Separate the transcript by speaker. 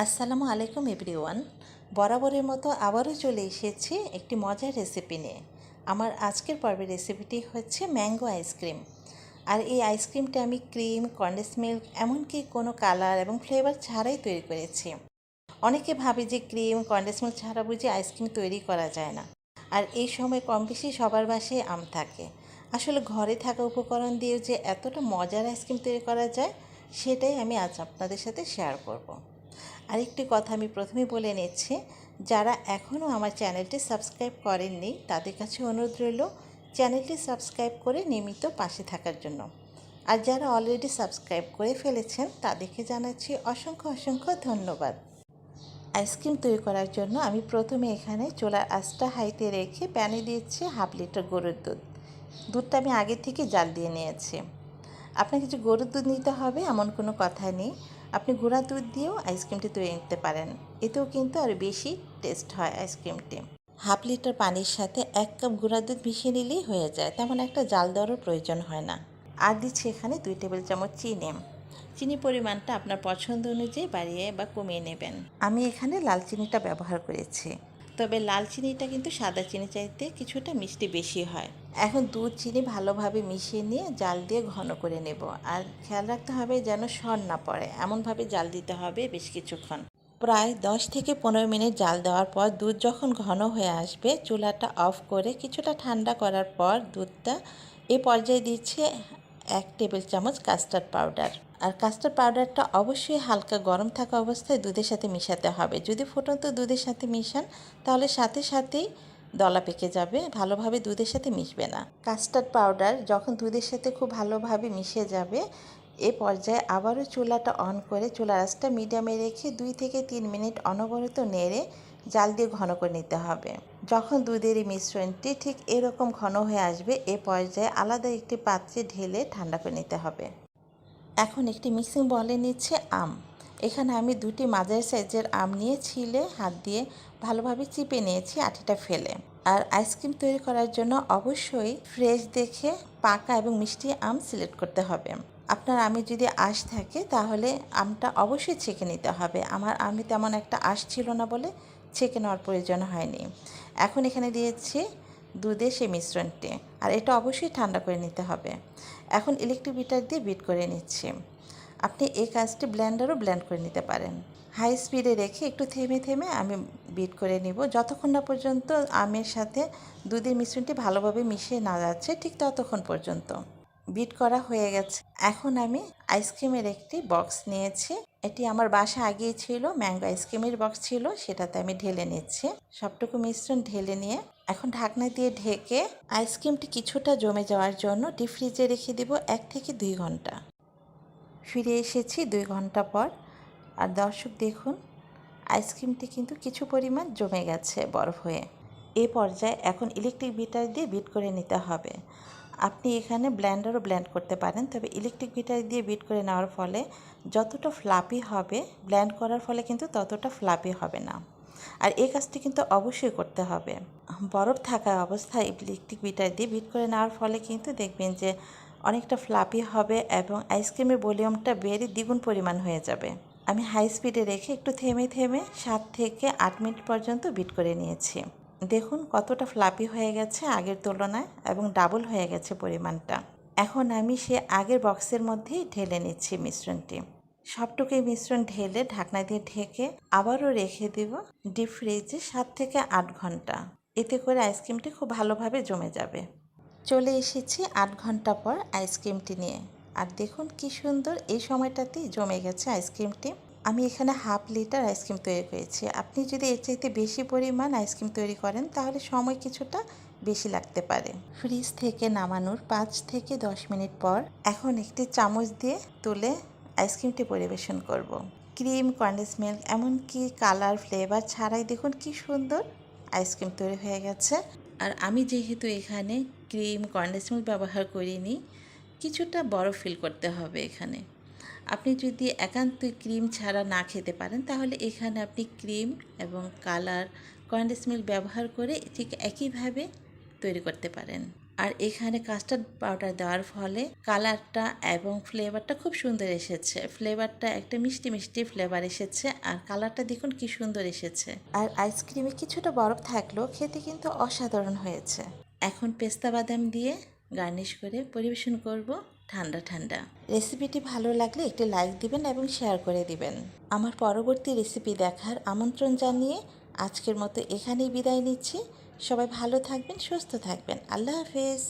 Speaker 1: আসসালামু আলাইকুম এভরিওয়ান। বরাবরের মতো আবারও চলে এসেছি একটি মজার রেসিপি নিয়ে। আমার আজকের পর্বের রেসিপিটি হচ্ছে ম্যাঙ্গো আইসক্রিম। আর এই আইসক্রিমটা আমি ক্রিম, কনডেন্স মিল্ক এমনকি কোনো কালার এবং ফ্লেভার ছাড়াই তৈরি করেছি। অনেকে ভাবে যে ক্রিম, কনডেন্স মিল্ক ছাড়া বুঝি আইসক্রিম তৈরি করা যায় না। আর এই সময় কম বেশি সবার বাসায় আম থাকে। আসলে ঘরে থাকা উপকরণ দিয়ে যে এতটা মজার আইসক্রিম তৈরি করা যায়, সেটাই আমি আজ আপনাদের সাথে শেয়ার করব। আরেকটি কথা আমি প্রথমেই বলে নিচ্ছি, যারা এখনও আমার চ্যানেলটি সাবস্ক্রাইব করেননি তাদের কাছে অনুরোধ রইল চ্যানেলটি সাবস্ক্রাইব করে নিয়মিত পাশে থাকার জন্য। আর যারা অলরেডি সাবস্ক্রাইব করে ফেলেছেন তাদেরকে জানাচ্ছি অসংখ্য অসংখ্য ধন্যবাদ। আইসক্রিম তৈরি করার জন্য আমি প্রথমে এখানে চুলার আঁচটা হাইতে রেখে প্যানে দিয়েছি 1/2 লিটার গরুর দুধ। দুধটা আমি আগে থেকে জাল দিয়ে নিয়েছি। আপনাকে যে গরুর দুধ নিতে হবে এমন কোনো কথা নেই, আপনি গুঁড়া দুধ দিয়েও আইসক্রিমটি তৈরি করতে পারেন। এতেও কিন্তু আরও বেশি টেস্ট হয় আইসক্রিমটি। 1/2 লিটার পানির সাথে 1 কাপ গুঁড়া দুধ মিশিয়ে নিলেই হয়ে যায়, তেমন একটা জাল দেওয়ারও প্রয়োজন হয় না। আর দিচ্ছি এখানে 2 টেবিল চামচ চিনি। চিনি পরিমাণটা আপনার পছন্দ অনুযায়ী বাড়িয়ে বা কমিয়ে নেবেন। আমি এখানে লাল চিনিটা ব্যবহার করেছি, তবে লাল চিনিটা কিন্তু সাদা চিনি চাইতে কিছুটা মিষ্টি বেশি হয়। এখন দুধ চিনি ভালোভাবে মিশিয়ে নিয়ে জাল দিয়ে ঘন করে নেব। আর খেয়াল রাখতে হবে যেন সর না পড়ে, এমনভাবে জাল দিতে হবে বেশ কিছুক্ষণ। প্রায় 10 থেকে 15 মিনিট জাল দেওয়ার পর দুধ যখন ঘন হয়ে আসবে, চুলাটা অফ করে কিছুটা ঠান্ডা করার পর দুধটা এ পর্যায়ে দিচ্ছে 1 টেবিল চামচ কাস্টার্ড পাউডার। আর কাস্টার্ড পাউডারটা অবশ্যই হালকা গরম থাকা অবস্থায় দুধের সাথে মিশাতে হবে। যদি ফুটন্ত দুধের সাথে মিশান তাহলে সাথে সাথেই দলা পেকে যাবে, ভালোভাবে দুধের সাথে মিশবে না। কাস্টার্ড পাউডার যখন দুধের সাথে খুব ভালোভাবে মিশে যাবে, এ পর্যায়ে আবারও চুলাটা অন করে চুলার আঁচটা মিডিয়ামে রেখে 2 থেকে 3 মিনিট অনবরত নেড়ে জাল দিয়ে ঘন করে নিতে হবে। যখন দুধের এই মিশ্রণটি ঠিক এরকম ঘন হয়ে আসবে, এ পর্যায়ে আলাদা একটি পাত্রে ঢেলে ঠান্ডা করে নিতে হবে। এখন একটি মিক্সিং বলে নিচ্ছে আম। এখানে আমি 2টি মাঝারি সাইজের আম নিয়ে ছিলে হাত দিয়ে ভালোভাবে চিপে নিয়েছি আঠিটা ফেলে। আর আইসক্রিম তৈরি করার জন্য অবশ্যই ফ্রেশ দেখে পাকা এবং মিষ্টি আম সিলেক্ট করতে হবে। আপনার আমে যদি আঁশ থাকে তাহলে আমটা অবশ্যই ছেঁকে নিতে হবে। আমার আমে তেমন একটা আঁশ ছিল না বলে ছেঁকে নেওয়ার প্রয়োজন হয়নি। এখন এখানে দিয়েছি দুধে সেই মিশ্রণটি, আর এটা অবশ্যই ঠান্ডা করে নিতে হবে। এখন ইলেকট্রিক বিটার দিয়ে বিট করে নিচ্ছি। আপনি এই কাজটি ব্লেন্ডারও ব্লেন্ড করে নিতে পারেন। হাই স্পিডে রেখে একটু থেমে থেমে আমি বিট করে নিব, যতক্ষণ না পর্যন্ত আমের সাথে দুধের মিশ্রণটি ভালোভাবে মিশিয়ে না যাচ্ছে ঠিক ততক্ষণ পর্যন্ত। বিট করা হয়ে গেছে। এখন আমি আইসক্রিমের একটি বক্স নিয়েছি। এটি আমার বাসা আগেই ছিল, ম্যাঙ্গো আইসক্রিমের বক্স ছিল, সেটাতে আমি ঢেলে নিচ্ছি। সবটুকু মিশ্রণ ঢেলে নিয়ে এখন ঢাকনা দিয়ে ঢেকে আইসক্রিমটি কিছুটা জমে যাওয়ার জন্য ডিপ ফ্রিজে রেখে দেব 1 থেকে 2 ঘন্টা। ফিরে এসেছি 2 ঘন্টা পর। আর দর্শক দেখুন, আইসক্রিমটি কিন্তু কিছু পরিমাণ জমে গেছে বরফ হয়ে। এ পর্যায়ে এখন ইলেকট্রিক বিটার দিয়ে বিট করে নিতে হবে। আপনি এখানে ব্লেন্ডারও ব্লেন্ড করতে পারেন, তবে ইলেকট্রিক বিটার দিয়ে বিট করে নেওয়ার ফলে যতটা ফ্লাপি হবে, ব্লেন্ড করার ফলে কিন্তু ততটা ফ্লাপি হবে না। আর এই কাজটি কিন্তু অবশ্যই করতে হবে। বরফ থাকা অবস্থায় ইলেকট্রিক বিটার দিয়ে বিট করে নেওয়ার ফলে কিন্তু দেখবেন যে অনেকটা ফ্লাপি হবে এবং আইসক্রিমের ভলিউমটা বেড়ে দ্বিগুণ পরিমাণ হয়ে যাবে। আমি হাই স্পিডে রেখে একটু থেমে থেমে 7 থেকে 8 মিনিট পর্যন্ত বিট করে নিয়েছি। দেখুন কতটা ফ্লাপি হয়ে গেছে আগের তুলনায় এবং ডাবল হয়ে গেছে পরিমাণটা। এখন আমি সে আগের বক্সের মধ্যেই ঢেলে নিচ্ছি মিশ্রণটি। সবটুকুই মিশ্রণ ঢেলে ঢাকনা দিয়ে ঢেকে আবারও রেখে দেব ডিপ ফ্রিজে 7 থেকে 8 ঘন্টা। এতে করে আইসক্রিমটি খুব ভালোভাবে জমে যাবে। চলে এসেছি 8 ঘন্টা পর আইসক্রিমটি নিয়ে। আর দেখুন কি সুন্দর এই সময়টাতেই জমে গেছে আইসক্রিমটি। আমি এখানে 1/2 লিটার আইসক্রিম তৈরি করেছি। আপনি যদি এর চাইতে বেশি পরিমাণ আইসক্রিম তৈরি করেন তাহলে সময় কিছুটা বেশি লাগতে পারে। ফ্রিজ থেকে নামানোর 5 থেকে 10 মিনিট পর এখন একটি চামচ দিয়ে তুলে আইসক্রিমটি পরিবেশন করব। ক্রিম, কনডেন্স মিল্ক এমনকি কালার ফ্লেভার ছাড়াই দেখুন কি সুন্দর আইসক্রিম তৈরি হয়ে গেছে। আর আমি যেহেতু এখানে ক্রিম, কনডেন্স মিল্ক ব্যবহার করিনি, কিছুটা বরফ ফিল করতে হবে এখানে। আপনি যদি একান্তই ক্রিম ছাড়া না খেতে পারেন তাহলে এখানে আপনি ক্রিম এবং কালার, কনডেন্স মিল্ক ব্যবহার করে ঠিক একইভাবে তৈরি করতে পারেন। আর এখানে কাস্টার্ড পাউডার দেওয়ার ফলে কালারটা এবং ফ্লেভারটা খুব সুন্দর এসেছে। ফ্লেভারটা একটা মিষ্টি মিষ্টি ফ্লেভার এসেছে আর কালারটা দেখুন কি সুন্দর এসেছে। আর আইসক্রিমে কিছুটা বরফ থাকলেও খেতে কিন্তু অসাধারণ হয়েছে। এখন পেস্তা বাদাম দিয়ে গার্নিশ করে পরিবেশন করব ঠান্ডা ঠান্ডা। রেসিপিটি ভালো লাগলে একটি লাইক দিবেন এবং শেয়ার করে দিবেন। আমার পরবর্তী রেসিপি দেখার আমন্ত্রণ জানিয়ে আজকের মতো এখানেই বিদায় নিচ্ছি। সবাই ভালো থাকবেন, সুস্থ থাকবেন। আল্লাহ হাফেজ।